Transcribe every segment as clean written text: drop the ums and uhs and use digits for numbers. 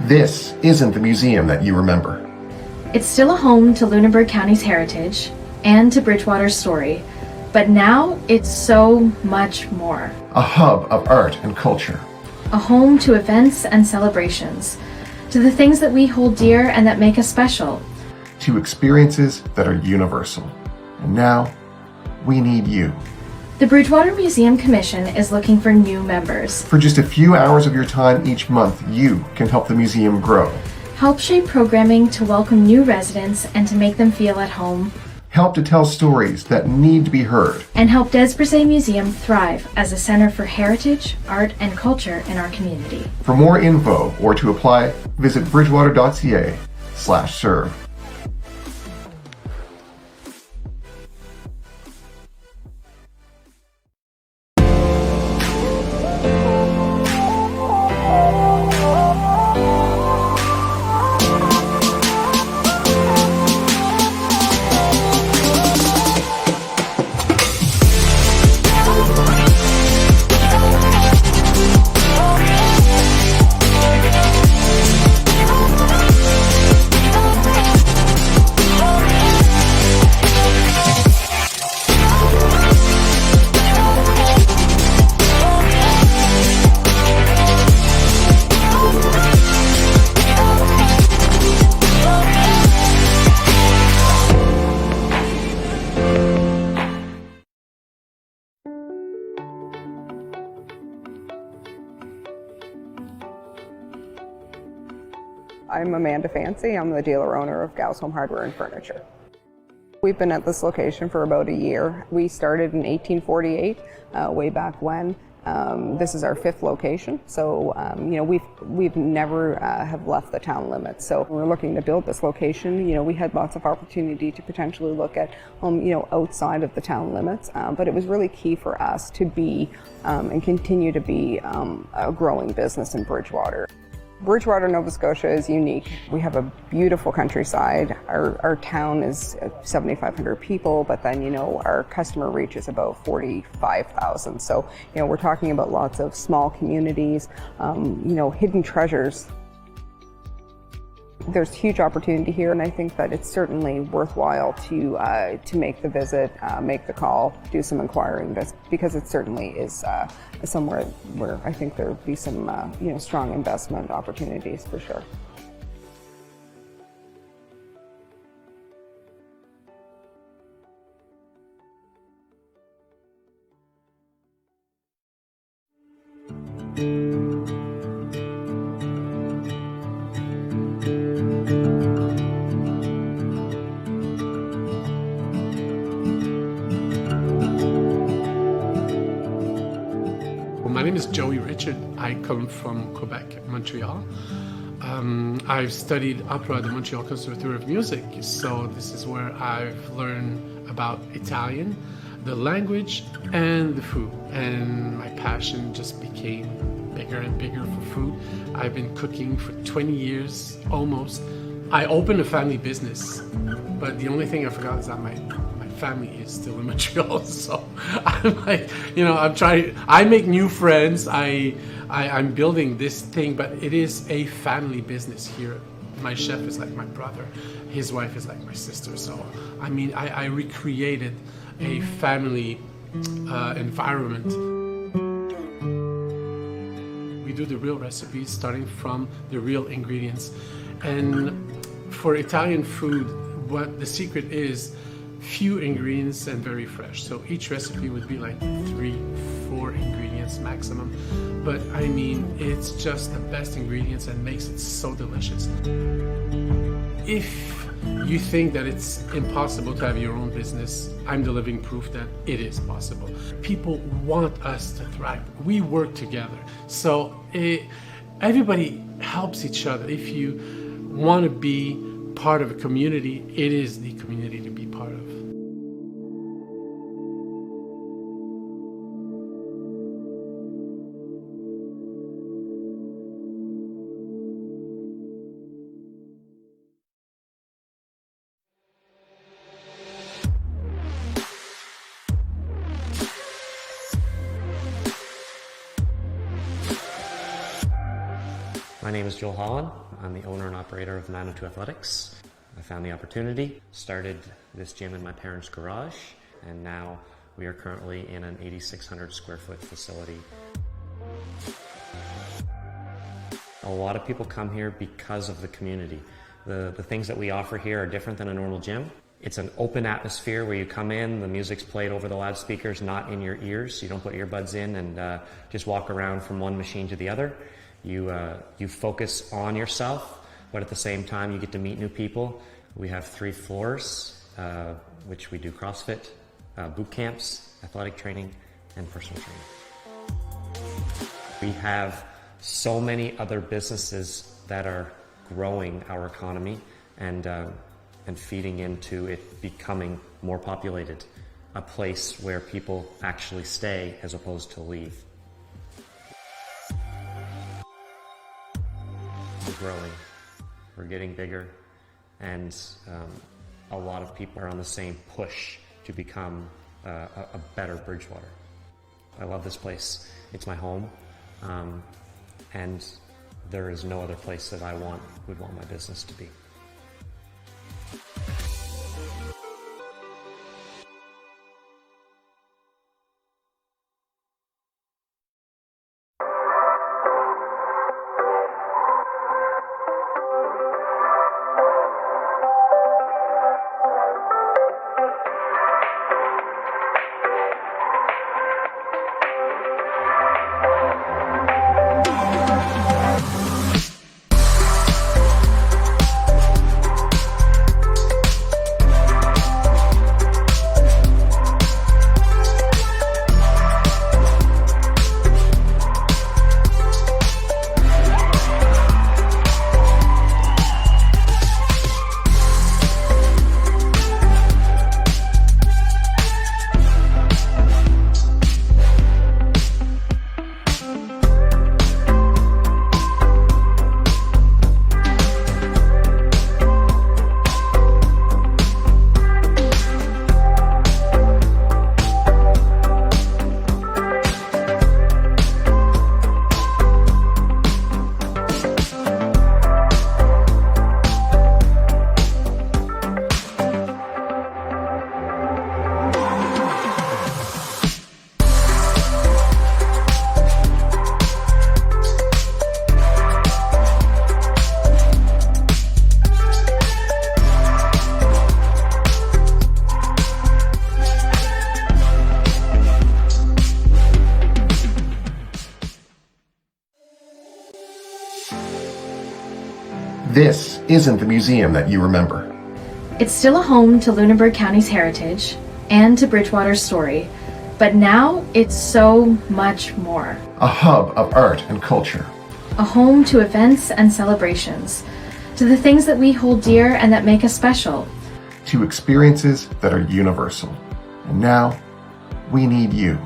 This isn't the museum that you remember. It's still a home to Lunenburg County's heritage and to Bridgewater's story, but now it's so much more. A hub of art and culture. A home to events and celebrations, to the things that we hold dear and that make us special. To experiences that are universal. And now, we need you. The Bridgewater Museum Commission is looking for new members. For just a few hours of your time each month, you can help the museum grow. Help shape programming to welcome new residents and to make them feel at home. Help to tell stories that need to be heard. And help Des Brisset Museum thrive as a center for heritage, art, and culture in our community. For more info or to apply, visit bridgewater.ca/serve. I'm Amanda Fancy. I'm the dealer-owner of Guss Hardware and Furniture. We've been at this location for about a year. We started in 1848, way back when. This is our 5th location, so we've never have left the town limits. So we're looking to build this location. We had lots of opportunity to potentially look at outside of the town limits, but it was really key for us to be and continue to be a growing business in Bridgewater. Bridgewater, Nova Scotia is unique. We have a beautiful countryside. Our town is 7,500 people, but then, our customer reach is about 45,000. So, we're talking about lots of small communities, hidden treasures. There's huge opportunity here, and I think that it's certainly worthwhile to make the visit, make the call, do some inquiring, because it certainly is somewhere where I think there would be some strong investment opportunities for sure. My name is Joey Richard. I come from Quebec, Montreal. I've studied opera at the Montreal Conservatoire of Music, so this is where I've learned about Italian, the language, and the food. And my passion just became bigger and bigger for food. I've been cooking for 20 years, almost. I opened a family business, but the only thing I forgot is that my family is still in Montreal, so I'm like, I make new friends, I'm building this thing, but it is a family business here. My chef is like my brother, his wife is like my sister, so I recreated a family environment. We do the real recipes, starting from the real ingredients, and for Italian food, what the secret is, few ingredients and very fresh. So each recipe would be like 3-4 ingredients maximum. But it's just the best ingredients and makes it so delicious. If you think that it's impossible to have your own business, I'm the living proof that it is possible. People want us to thrive. We work together. So everybody helps each other. If you want to be part of a community, it is the community to be part of. My name is Joel Holland. I'm the owner and operator of 902 Athletics. I found the opportunity, started this gym in my parents' garage, and now we are currently in an 8,600 square foot facility. A lot of people come here because of the community. The things that we offer here are different than a normal gym. It's an open atmosphere where you come in, the music's played over the loudspeakers, not in your ears. You don't put earbuds in and just walk around from one machine to the other. You focus on yourself, but at the same time you get to meet new people. We have 3 floors, which we do CrossFit, boot camps, athletic training, and personal training. We have so many other businesses that are growing our economy and feeding into it becoming more populated, a place where people actually stay as opposed to leave. We're growing, we're getting bigger, and a lot of people are on the same push to become a better Bridgewater. I love this place. It's my home, and there is no other place that I would want my business to be. This isn't the museum that you remember. It's still a home to Lunenburg County's heritage and to Bridgewater's story, but now it's so much more. A hub of art and culture. A home to events and celebrations, to the things that we hold dear and that make us special. To experiences that are universal. And now, we need you.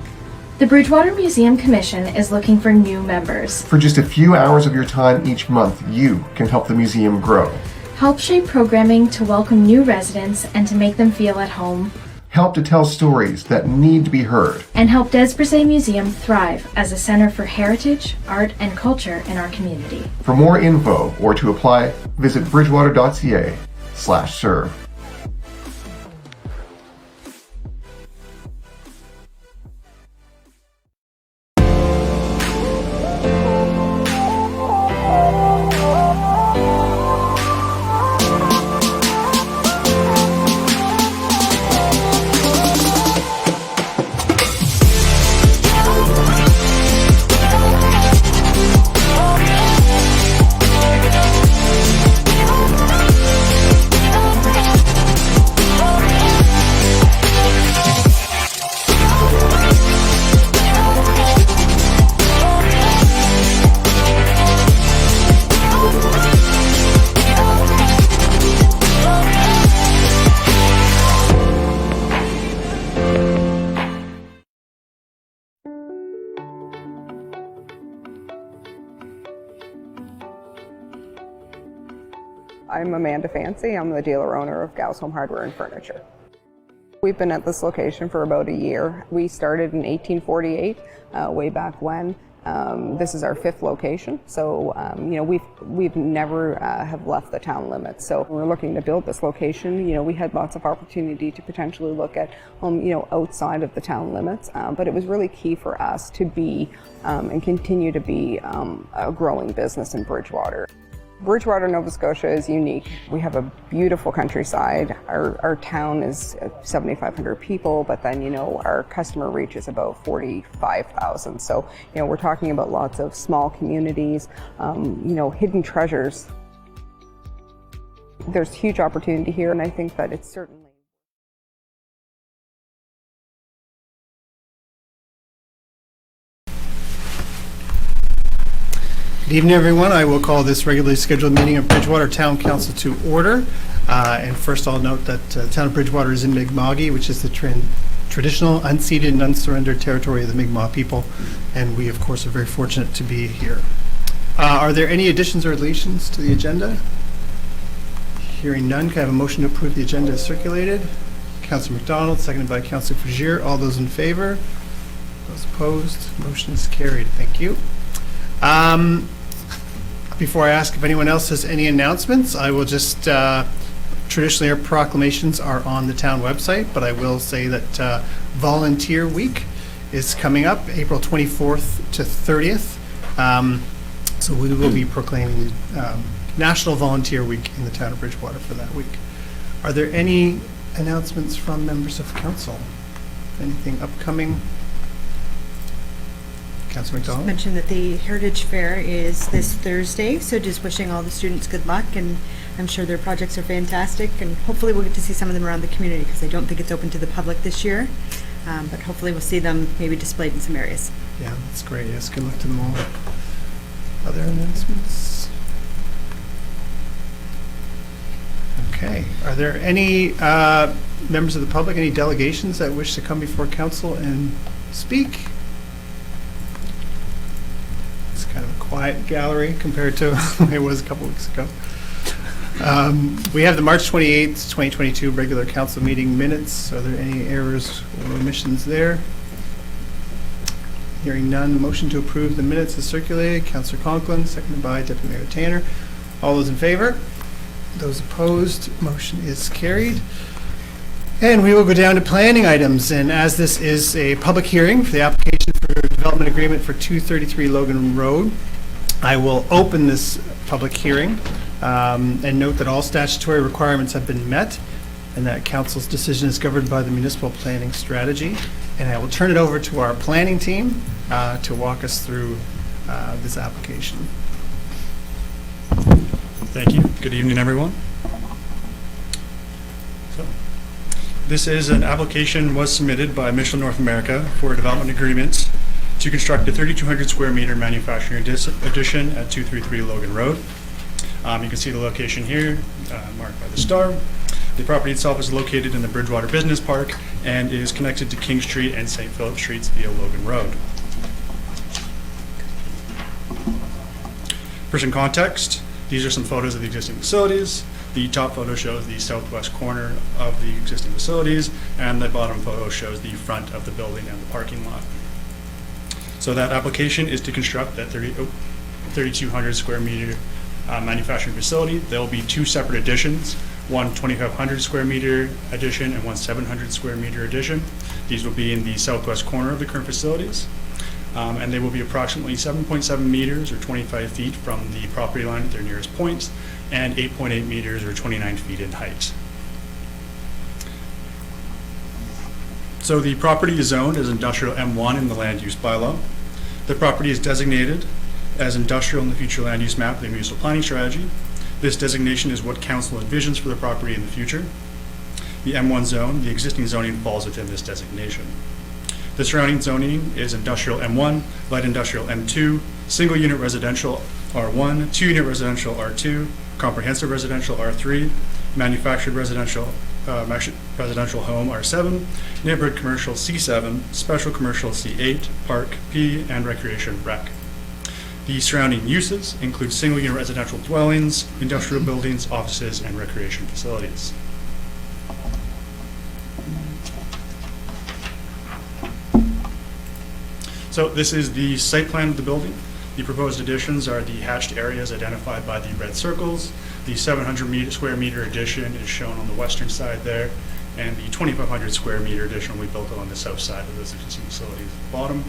The Bridgewater Museum Commission is looking for new members. For just a few hours of your time each month, you can help the museum grow. Help shape programming to welcome new residents and to make them feel at home. Help to tell stories that need to be heard. And help Des Brisset Museum thrive as a center for heritage, art, and culture in our community. For more info or to apply, visit bridgewater.ca/serve. I'm Amanda Fancy. I'm the dealer owner of Guss Hardware and Furniture. We've been at this location for about a year. We started in 1848, way back when. This is our 5th location, so we've never have left the town limits. So when we're looking to build this location, we had lots of opportunity to potentially look at outside of the town limits, but it was really key for us to be and continue to be a growing business in Bridgewater. Bridgewater, Nova Scotia is unique. We have a beautiful countryside. Our town is 7,500 people, but then, our customer reach is about 45,000. So, we're talking about lots of small communities, hidden treasures. There's huge opportunity here, and I think that it's certainly. Good evening, everyone. I will call this regularly scheduled meeting of Bridgewater Town Council to order. And first, I'll note that the town of Bridgewater is in Mi'kma'ki, which is the traditional unceded and unsurrendered territory of the Mi'kmaq people. And we, of course, are very fortunate to be here. Are there any additions or deletions to the agenda? Hearing none, can I have a motion to approve the agenda as circulated? Councillor McDonald, seconded by Councillor Fragier. All those in favor? Those opposed? Motion is carried. Thank you. Before I ask if anyone else has any announcements, I will just, traditionally our proclamations are on the town website, but I will say that Volunteer Week is coming up, April 24th to 30th. So we will be proclaiming National Volunteer Week in the town of Bridgewater for that week. Are there any announcements from members of council? Anything upcoming? Councillor McDonald? Mentioned that the Heritage Fair is this Thursday, so just wishing all the students good luck, and I'm sure their projects are fantastic, and hopefully we'll get to see some of them around the community, because I don't think it's open to the public this year, but hopefully we'll see them maybe displayed in some areas. Yeah, that's great. Yes, good luck to them all. Other announcements? Okay. Are there any members of the public, any delegations that wish to come before council and speak? Kind of a quiet gallery compared to it was a couple weeks ago. We have the March 28th, 2022 regular council meeting minutes. Are there any errors or omissions there? Hearing none, motion to approve the minutes is circulated. Councillor Conklin, seconded by Deputy Mayor Tanner. All those in favor? Those opposed? Motion is carried. And we will go down to planning items. And as this is a public hearing for the application for development agreement for 233 Logan Road, I will open this public hearing and note that all statutory requirements have been met and that council's decision is governed by the municipal planning strategy. And I will turn it over to our planning team to walk us through this application. Thank you. Good evening, everyone. This is an application was submitted by Michelin North America for a development agreement to construct a 3,200 square meter manufacturing addition at 233 Logan Road. You can see the location here, marked by the star. The property itself is located in the Bridgewater Business Park and is connected to King Street and St. Philip Streets via Logan Road. For some context, these are some photos of the existing facilities. The top photo shows the southwest corner of the existing facilities, and the bottom photo shows the front of the building and the parking lot. So that application is to construct that 3,200 square meter manufacturing facility. There will be two separate additions, one 2,500 square meter addition and one 700 square meter addition. These will be in the southwest corner of the current facilities. And they will be approximately 7.7 meters or 25 feet from the property line at their nearest points, and 8.8 meters or 29 feet in height. So the property is zoned as industrial M1 in the land use bylaw. The property is designated as industrial in the future land use map of the municipal planning strategy. This designation is what council envisions for the property in the future. The M1 zone, the existing zoning, falls within this designation. The surrounding zoning is industrial M1, light industrial M2, single unit residential R1, 2 unit residential R2, comprehensive residential R3, manufactured residential residential home R7, neighborhood commercial C7, special commercial C8, park P, and recreation rec. The surrounding uses include single unit residential dwellings, industrial buildings, offices, and recreation facilities. So this is the site plan of the building. The proposed additions are the hatched areas identified by the red circles. The 700 square meter addition is shown on the western side there, and the 2,500 square meter addition will be built on the south side of those existing facilities at the bottom.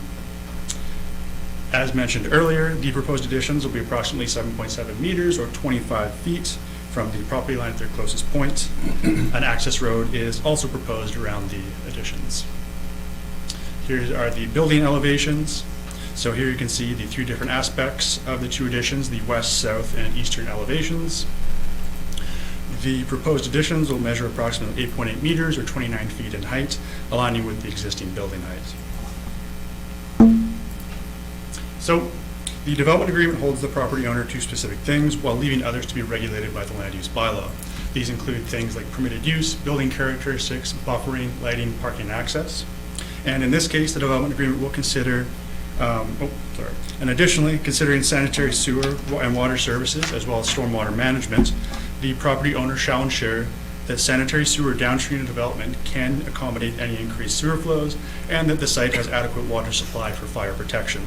As mentioned earlier, the proposed additions will be approximately 7.7 meters or 25 feet from the property line at their closest point. An access road is also proposed around the additions. Here are the building elevations. So here you can see the three different aspects of the two additions, the west, south, and eastern elevations. The proposed additions will measure approximately 8.8 meters or 29 feet in height, aligning with the existing building height. So the development agreement holds the property owner to specific things while leaving others to be regulated by the land use bylaw. These include things like permitted use, building characteristics, buffering, lighting, parking, and access. And in this case, the development agreement will consider, and additionally, considering sanitary sewer and water services as well as stormwater management, the property owner shall ensure that sanitary sewer downstream of development can accommodate any increased sewer flows and that the site has adequate water supply for fire protection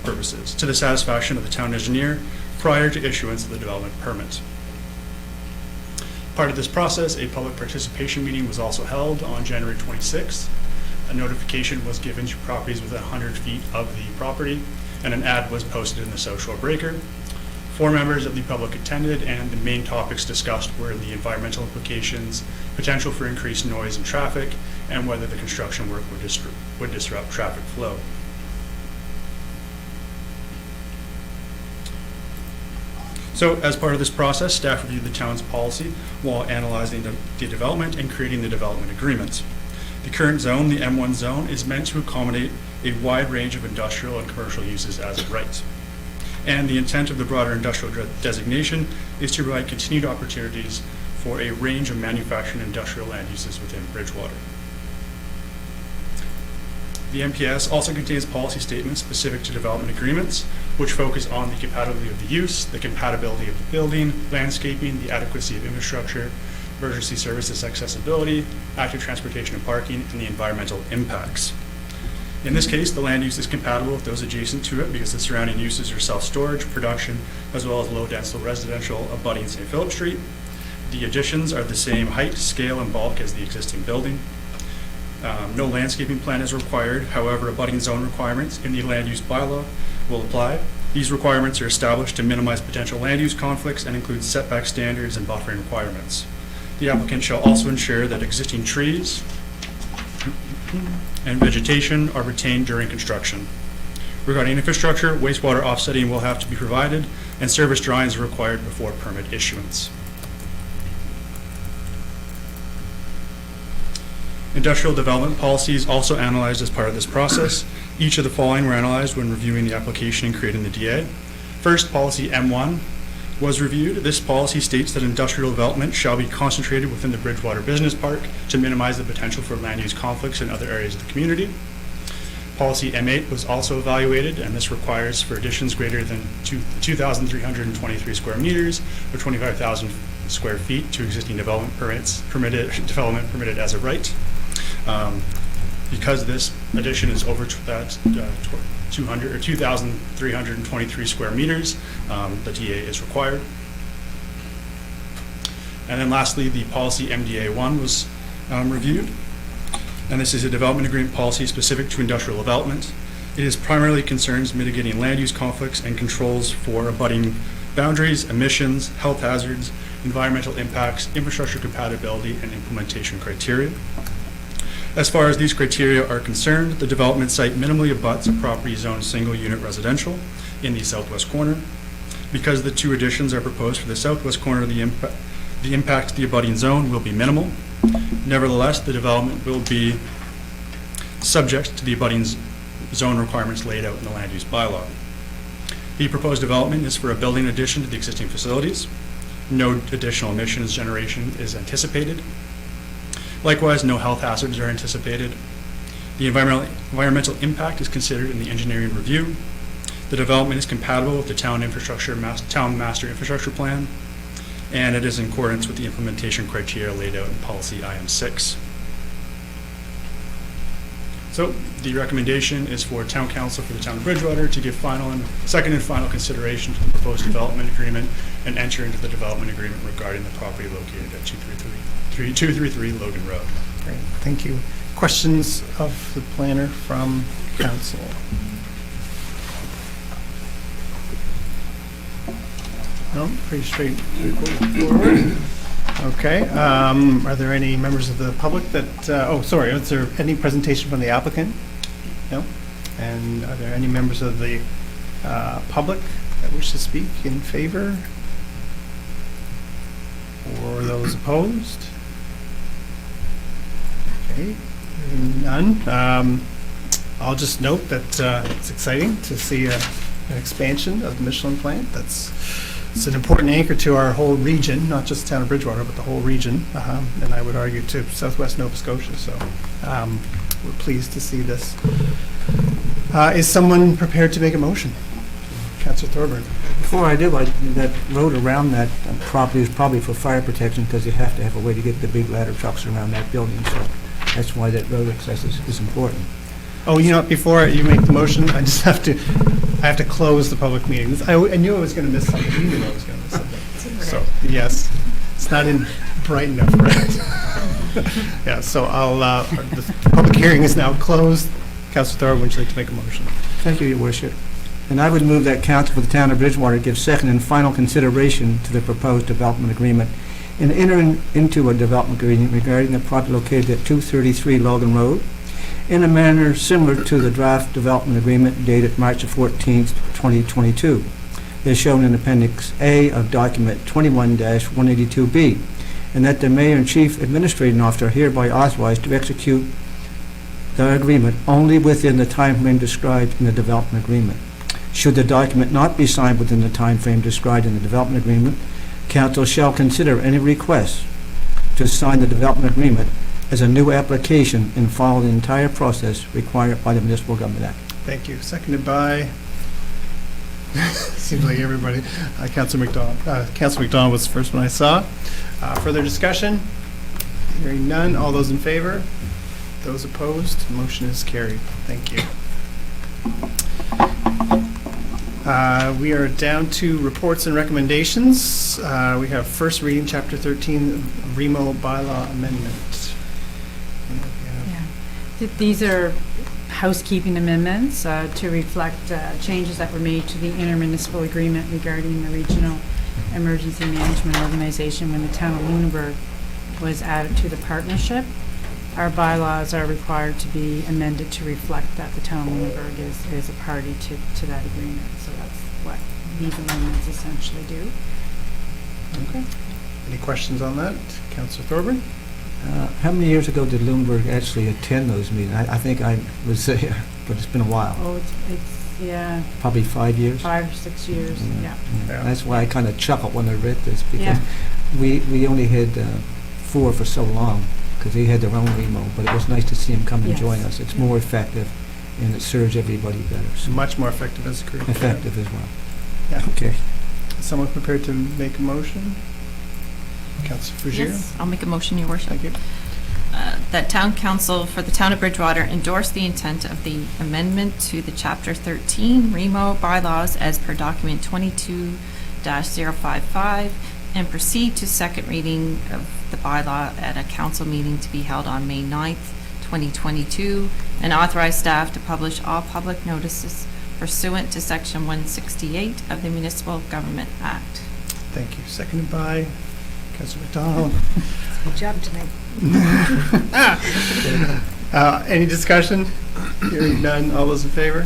purposes to the satisfaction of the town engineer prior to issuance of the development permit. Part of this process, a public participation meeting was also held on January 26th. A notification was given to properties within 100 feet of the property, and an ad was posted in the South Shore Breaker. 4 members of the public attended, and the main topics discussed were the environmental implications, potential for increased noise and traffic, and whether the construction work would disrupt traffic flow. So as part of this process, staff reviewed the town's policy while analyzing the development and creating the development agreement. The current zone, the M1 zone, is meant to accommodate a wide range of industrial and commercial uses as of right. And the intent of the broader industrial designation is to provide continued opportunities for a range of manufacturing and industrial land uses within Bridgewater. The MPS also contains policy statements specific to development agreements, which focus on the compatibility of the use, the compatibility of the building, landscaping, the adequacy of infrastructure, emergency services accessibility, active transportation and parking, and the environmental impacts. In this case, the land use is compatible with those adjacent to it because the surrounding uses are self-storage, production, as well as low-density residential abutting St. Philip Street. The additions are the same height, scale, and bulk as the existing building. No landscaping plan is required. However, abutting zone requirements in the land use bylaw will apply. These requirements are established to minimize potential land use conflicts and include setback standards and buffering requirements. The applicant shall also ensure that existing trees and vegetation are retained during construction. Regarding infrastructure, wastewater offsetting will have to be provided, and service drawings are required before permit issuance. Industrial development policy is also analyzed as part of this process. Each of the following were analyzed when reviewing the application and creating the DA. First, policy M1 was reviewed. This policy states that industrial development shall be concentrated within the Bridgewater Business Park to minimize the potential for land use conflicts in other areas of the community. Policy M8 was also evaluated, and this requires for additions greater than 2,323 square meters or 25,000 square feet to existing development permitted as a right. Because this addition is over that 200 or 2,323 square meters, the DA is required. And then lastly, the policy MDA1 was reviewed. And this is a development agreement policy specific to industrial development. It is primarily concerns mitigating land use conflicts and controls for abutting boundaries, emissions, health hazards, environmental impacts, infrastructure compatibility, and implementation criteria. As far as these criteria are concerned, the development site minimally abuts a property zoned single-unit residential in the southwest corner. Because the two additions are proposed for the southwest corner, the impact to the abutting zone will be minimal. Nevertheless, the development will be subject to the abutting zone requirements laid out in the land use bylaw. The proposed development is for a building addition to the existing facilities. No additional emissions generation is anticipated. Likewise, no health hazards are anticipated. The environmental impact is considered in the engineering review. The development is compatible with the town master infrastructure plan, and it is in accordance with the implementation criteria laid out in policy IM6. So So the recommendation is for Town Council for the Town of Bridgewater to give second and final consideration to the proposed development agreement and enter into the development agreement regarding the property located at 233 Logan Road. Great, thank you. Questions of the planner from council? No, pretty straightforward. Okay, are there any members of the public that, is there any presentation from the applicant? No? And are there any members of the public that wish to speak in favor? Or those opposed? Okay, hearing none. I'll just note that it's exciting to see an expansion of the Michelin plant. It's an important anchor to our whole region, not just the town of Bridgewater, but the whole region, and I would argue to southwest Nova Scotia. So we're pleased to see this. Is someone prepared to make a motion? Councillor Thorburn. Before I do, that road around that property is probably for fire protection because you have to have a way to get the big ladder trucks around that building. So that's why that road access is important. Oh, before you make the motion, I have to close the public meeting. I knew I was going to miss something. You knew I was going to miss something. So, yes, it's not in bright enough, right? Yeah, so the public hearing is now closed. Councillor Thorburn, would you like to make a motion? Thank you, Your Worship. And I would move that Council for the Town of Bridgewater give second and final consideration to the proposed development agreement and enter into a development agreement regarding the property located at 233 Logan Road in a manner similar to the draft development agreement dated March 14, 2022, as shown in Appendix A of document 21-182B, and that the Mayor and Chief Administrating Officer are hereby authorized to execute the agreement only within the time frame described in the development agreement. Should the document not be signed within the time frame described in the development agreement, Council shall consider any request to sign the development agreement as a new application and follow the entire process required by the Municipal Government Act. Thank you. Seconded by, seems like everybody, Councillor McDonald. Councillor McDonald was the first one I saw. Further discussion? Hearing none. All those in favor? Those opposed? Motion is carried. Thank you. We are down to reports and recommendations. We have first reading, Chapter 13, REMO bylaw amendment. These are housekeeping amendments to reflect changes that were made to the intermunicipal agreement regarding the Regional Emergency Management Organization when the town of Lunenburg was added to the partnership. Our bylaws are required to be amended to reflect that the town of Lunenburg is a party to that agreement. So that's what these amendments essentially do. Okay. Any questions on that? Councillor Thorburn? How many years ago did Lunenburg actually attend those meetings? I think I was there, but it's been a while. Oh, it's Probably 5 years? 5 or 6 years, yeah. That's why I kind of chuckled when I read this, because we only had 4 for so long, because they had their own remo, but it was nice to see them come and join us. It's more effective, and it serves everybody better. So much more effective as a group. Effective as well. Yeah. Okay. Is someone prepared to make a motion? Councillor Fougere? Yes, I'll make a motion, Your Worship. Thank you. That Town Council for the Town of Bridgewater endorse the intent of the amendment to the Chapter 13 REMO bylaws as per document 22-055 and proceed to second reading of the bylaw at a council meeting to be held on May 9th, 2022, and authorize staff to publish all public notices pursuant to Section 168 of the Municipal Government Act. Thank you. Seconded by Councillor McDonald. Good job tonight. Any discussion? Hearing none. All those in favor?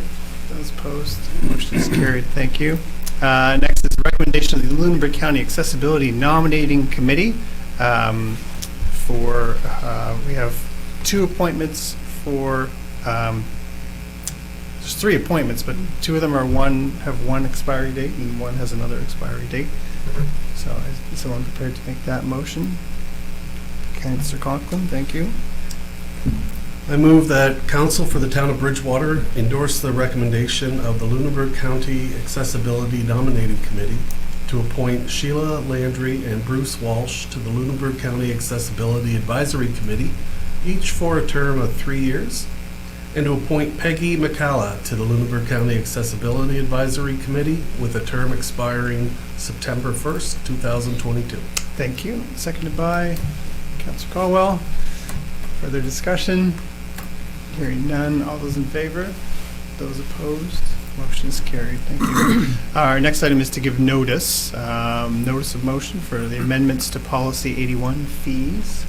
Those opposed? Motion is carried. Thank you. Next is the recommendation of the Lunenburg County Accessibility Nominating Committee. We have 2 appointments for. There's 3 appointments, but 2 of them have one expiry date and one has another expiry date. So is someone prepared to make that motion? Councillor Conklin, thank you. I move that Council for the Town of Bridgewater endorse the recommendation of the Lunenburg County Accessibility Nominating Committee to appoint Sheila Landry and Bruce Walsh to the Lunenburg County Accessibility Advisory Committee, each for a term of 3 years, and to appoint Peggy McCalla to the Lunenburg County Accessibility Advisory Committee with a term expiring September 1st, 2022. Thank you. Seconded by Councillor Caldwell. Further discussion? Hearing none. All those in favor? Those opposed? Motion is carried. Thank you. Our next item is to give notice. Notice of motion for the amendments to Policy 81 fees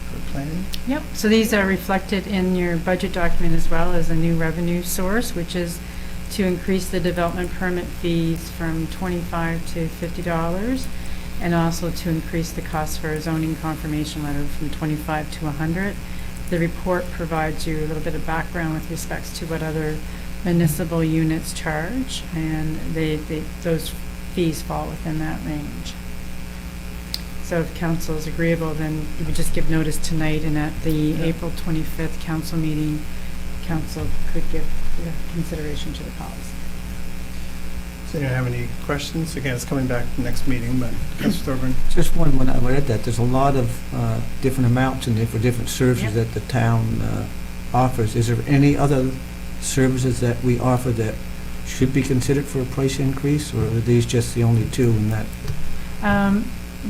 for planning. Yep, so these are reflected in your budget document as well as a new revenue source, which is to increase the development permit fees from $25 to $50, and also to increase the cost for a zoning confirmation letter from $25 to $100. The report provides you a little bit of background with respects to what other municipal units charge, and those fees fall within that range. So if council is agreeable, then you would just give notice tonight, and at the April 25th council meeting, council could give consideration to the policy. Does anyone have any questions? Again, it's coming back to the next meeting, but Councillor Thorburn. Just one, when I read that, there's a lot of different amounts in there for different services that the town offers. Is there any other services that we offer that should be considered for a price increase, or are these just the only two in that?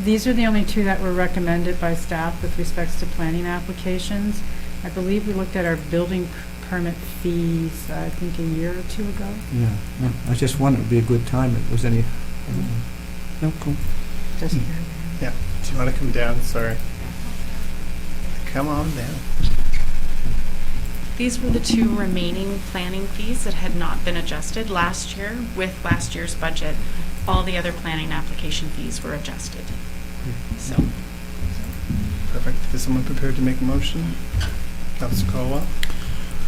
These are the only two that were recommended by staff with respects to planning applications. I believe we looked at our building permit fees, I think a year or two ago. Yeah, no, I just wondered, it'd be a good time if there was any. No, cool. Just Yeah. Do you want to come down? Sorry. Come on down. These were the two remaining planning fees that had not been adjusted last year. With last year's budget, all the other planning application fees were adjusted. So. Perfect. Is someone prepared to make a motion? Councillor Caldwell.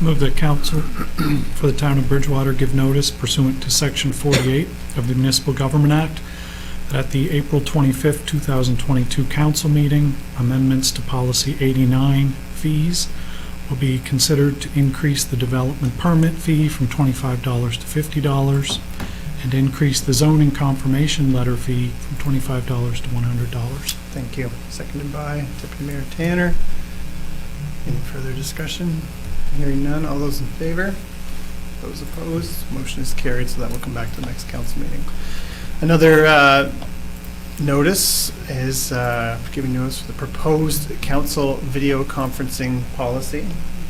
Move that council for the town of Bridgewater give notice pursuant to Section 48 of the Municipal Government Act that at the April 25th, 2022 council meeting, amendments to Policy 89 fees will be considered to increase the development permit fee from $25 to $50 and increase the zoning confirmation letter fee from $25 to $100. Thank you. Seconded by Deputy Mayor Tanner. Any further discussion? Hearing none. All those in favor? Those opposed? Motion is carried, so that will come back to the next council meeting. Another notice is giving notice for the proposed council video conferencing policy,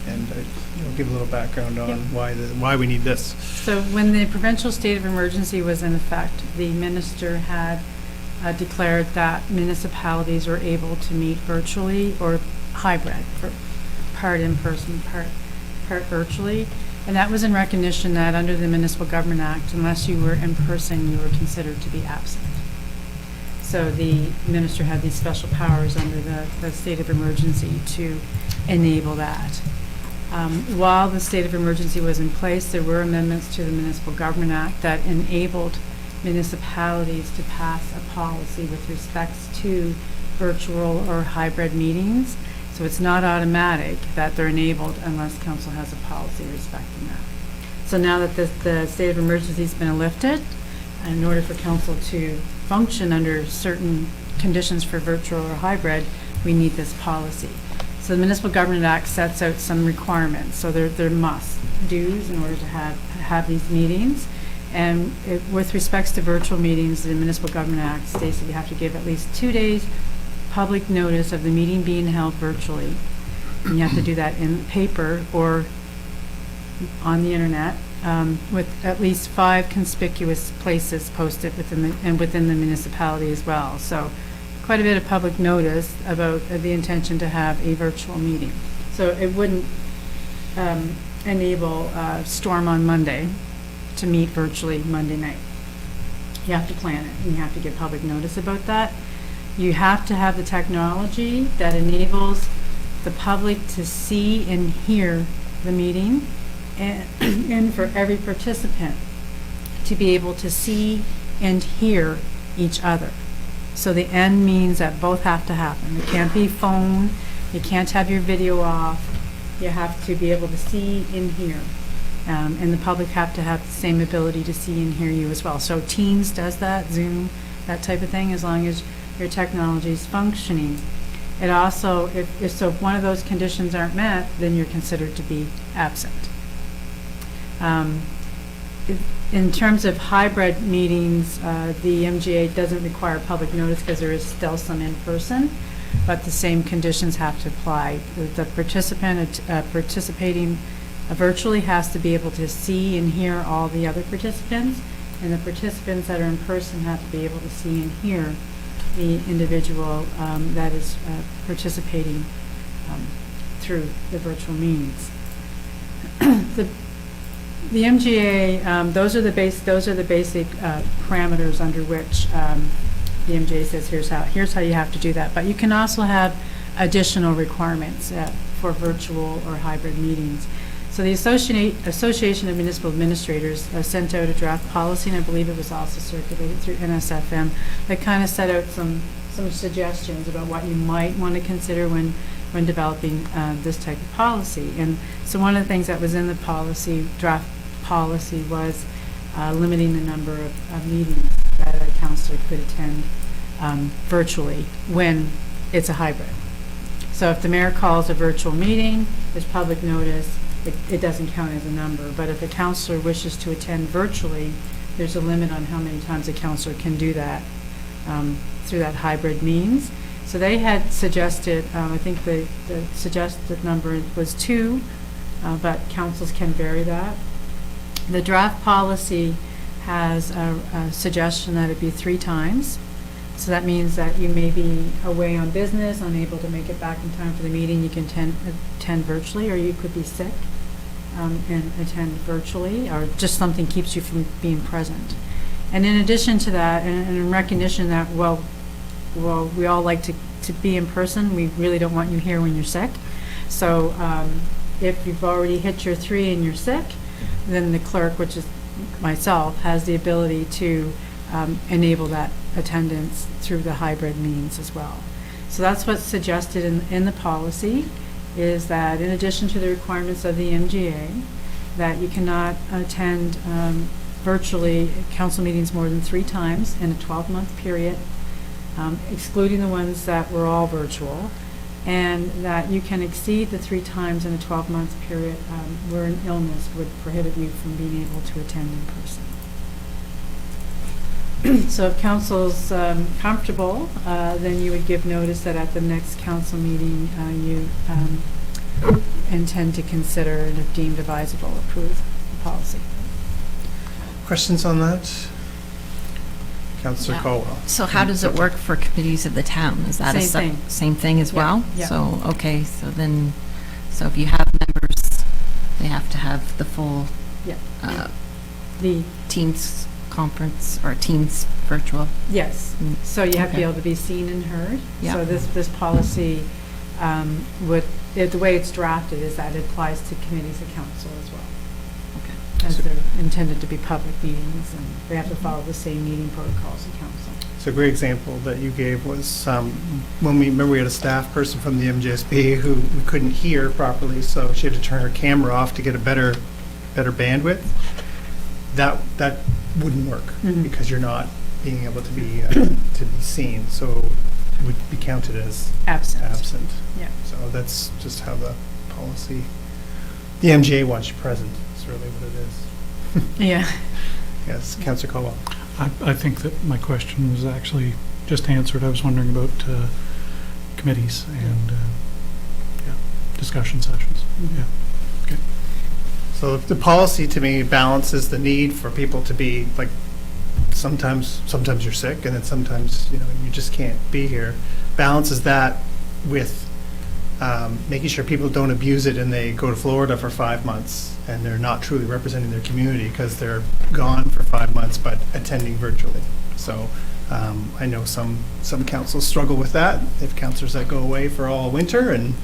and I'll give a little background on why we need this. So when the provincial state of emergency was in effect, the minister had declared that municipalities were able to meet virtually or hybrid, for part in person, part virtually. And that was in recognition that under the Municipal Government Act, unless you were in person, you were considered to be absent. So the minister had these special powers under the state of emergency to enable that. While the state of emergency was in place, there were amendments to the Municipal Government Act that enabled municipalities to pass a policy with respects to virtual or hybrid meetings. So it's not automatic that they're enabled unless council has a policy respecting that. So now that the state of emergency has been lifted, in order for council to function under certain conditions for virtual or hybrid, we need this policy. So the Municipal Government Act sets out some requirements. So they're must-dos in order to have these meetings. And with respects to virtual meetings, the Municipal Government Act states that you have to give at least 2 days public notice of the meeting being held virtually. And you have to do that in paper or on the internet, with at least 5 conspicuous places posted within the municipality as well. So quite a bit of public notice about the intention to have a virtual meeting. So it wouldn't enable Storm on Monday to meet virtually Monday night. You have to plan it, and you have to give public notice about that. You have to have the technology that enables the public to see and hear the meeting, and for every participant to be able to see and hear each other. So the end means that both have to happen. It can't be phone, you can't have your video off, you have to be able to see and hear. And the public have to have the same ability to see and hear you as well. So Teams does that, Zoom, that type of thing, as long as your technology is functioning. It also, if one of those conditions aren't met, then you're considered to be absent. In terms of hybrid meetings, the MGA doesn't require public notice because there is still some in person, but the same conditions have to apply. The participant participating virtually has to be able to see and hear all the other participants, and the participants that are in person have to be able to see and hear the individual that is participating through the virtual means. The MGA, those are the basic parameters under which the MGA says here's how you have to do that. But you can also have additional requirements for virtual or hybrid meetings. So the Association of Municipal Administrators sent out a draft policy, and I believe it was also circulated through NSFM, that kind of set out some suggestions about what you might want to consider when developing this type of policy. And so one of the things that was in the draft policy was limiting the number of meetings that a counselor could attend virtually when it's a hybrid. So if the mayor calls a virtual meeting, there's public notice, it doesn't count as a number. But if a counselor wishes to attend virtually, there's a limit on how many times a counselor can do that through that hybrid means. So they had suggested, I think the suggested number was 2, but councils can vary that. The draft policy has a suggestion that it be 3 times. So that means that you may be away on business, unable to make it back in time for the meeting. You can attend virtually, or you could be sick and attend virtually, or just something keeps you from being present. And in addition to that, and in recognition that, well, we all like to be in person, we really don't want you here when you're sick. So if you've already hit your 3 and you're sick, then the clerk, which is myself, has the ability to enable that attendance through the hybrid means as well. So that's what's suggested in the policy, is that in addition to the requirements of the MGA, that you cannot attend virtually council meetings more than 3 times in a 12-month period, excluding the ones that were all virtual, and that you can exceed the 3 times in a 12-month period where an illness would prohibit you from being able to attend in person. So if council's comfortable, then you would give notice that at the next council meeting you intend to consider, and if deemed advisable, approve the policy. Questions on that? Councillor Colwell. So how does it work for committees of the town? Is that same thing as well? Yeah. So, okay, so if you have members, they have to have the full the Teams conference or Teams virtual? Yes. So you have to be able to be seen and heard. Yeah. So this policy the way it's drafted is that it applies to committees of council as well. Okay. As they're intended to be public meetings, and they have to follow the same meeting protocols of council. So a great example that you gave was when we had a staff person from the MJSB who we couldn't hear properly, so she had to turn her camera off to get a better bandwidth. That wouldn't work because you're not being able to be seen, so it would be counted as absent. Yeah. So that's just how the policy, the MGA wants you present. Is really what it is. Yeah. Yes, Councillor Colwell. I think that my question was actually just answered. I was wondering about committees and discussion sessions. Yeah. Okay. So the policy to me balances the need for people to be like, sometimes you're sick and then sometimes you just can't be here. Balances that with making sure people don't abuse it and they go to Florida for 5 months and they're not truly representing their community because they're gone for 5 months but attending virtually. So I know some councils struggle with that. They have councillors that go away for all winter, and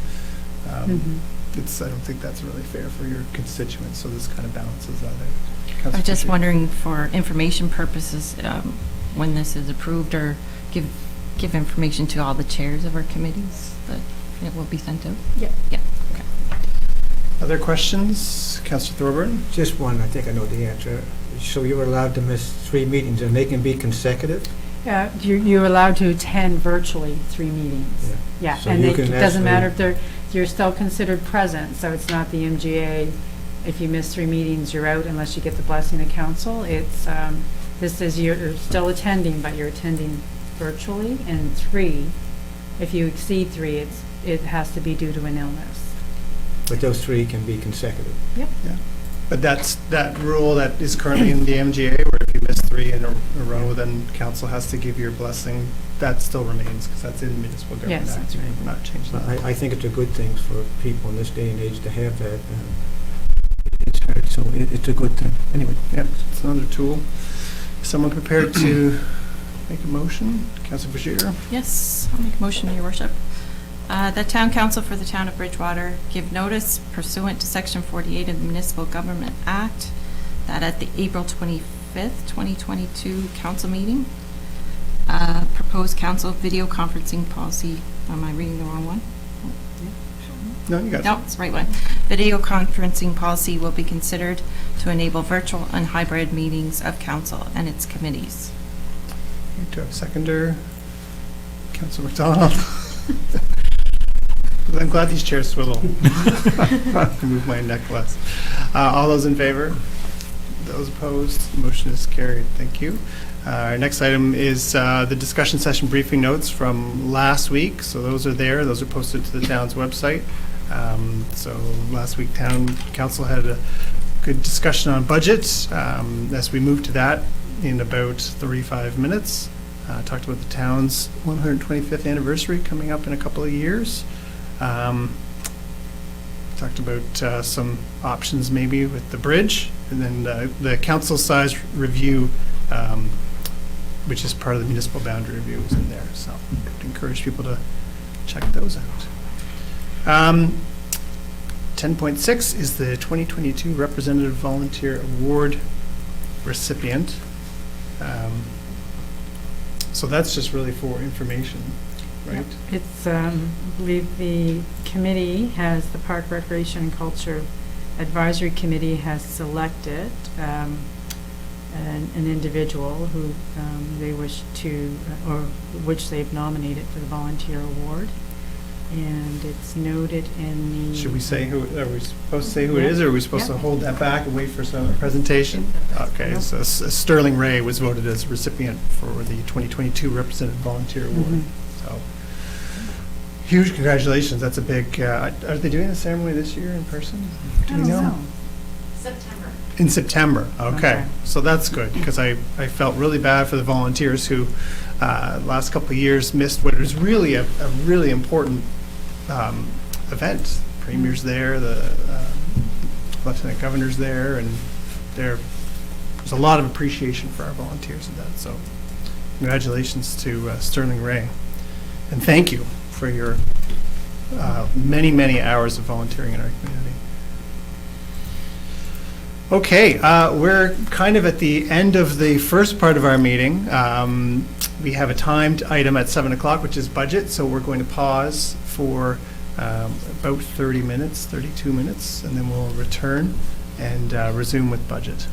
I don't think that's really fair for your constituents. So this kind of balances that out. I was just wondering, for information purposes, when this is approved, or give information to all the chairs of our committees that it will be sent out? Yeah. Yeah. Okay. Other questions? Councillor Thorburn? Just one, I think I know the answer. So you were allowed to miss 3 meetings, and they can be consecutive? You're allowed to attend virtually 3 meetings. Yeah, So and you it can doesn't matter actually- if you're still considered present, so it's not the MGA. If you miss 3 meetings, you're out unless you get the blessing of council. It's, this is you're still attending, but you're attending virtually, and 3, if you exceed 3, it has to be due to an illness. But those 3 can be consecutive. Yep. Yeah. But that's that rule that is currently in the MGA, where if you miss 3 in a row, then council has to give your blessing. That still remains, because that's in the Municipal Government Yes, Act. that's right. We're not changing that. I think it's a good thing for people in this day and age to have that. It's hard, so it's a good thing. Anyway. Yep, it's another tool. Is someone prepared to make a motion? Councillor Bashir? Yes, I'll make a motion, Your Worship. The Town Council for the Town of Bridgewater give notice pursuant to Section 48 of the Municipal Government Act that at the April 25th, 2022 council meeting, proposed council video conferencing policy, am I reading the wrong one? No, you got it. No, it's the right one. Video conferencing policy will be considered to enable virtual and hybrid meetings of council and its committees. Do I have a seconder? Councillor McDonald? I'm glad these chairs swivel. Move my neck less. All those in favor? Those opposed? The motion is carried. Thank you. Our next item is the discussion session briefing notes from last week. So those are there. Those are posted to the town's website. So last week, town council had a good discussion on budget. As we move to that in about 35 minutes, talked about the town's 125th anniversary coming up in a couple of years. Talked about some options maybe with the bridge, and then the council size review, which is part of the municipal boundary review, is in there. So I'd encourage people to check those out. 10.6 is the 2022 Representative Volunteer Award recipient. So that's just really for information, right? It's, I believe the committee has, the Park Recreation and Culture Advisory Committee has selected an individual who they wish to, or which they've nominated for the volunteer award. And it's noted in the... Should we say who, are we supposed to say who it is, or are we supposed to hold that back and wait for some presentation? Okay, so Sterling Ray was voted as recipient for the 2022 Representative Volunteer Award. So, huge congratulations. That's a big, are they doing the ceremony this year in person? Do we know? September. In September, okay. So that's good, because I felt really bad for the volunteers who last couple of years missed what is really a really important event. Premier's there, the Lieutenant Governor's there, and there's a lot of appreciation for our volunteers in that. So congratulations to Sterling Ray. And thank you for your many, many hours of volunteering in our community. Okay, we're kind of at the end of the first part of our meeting. We have a timed item at 7 o'clock, which is budget, so we're going to pause for about 30 minutes, 32 minutes, and then we'll return and resume with budget.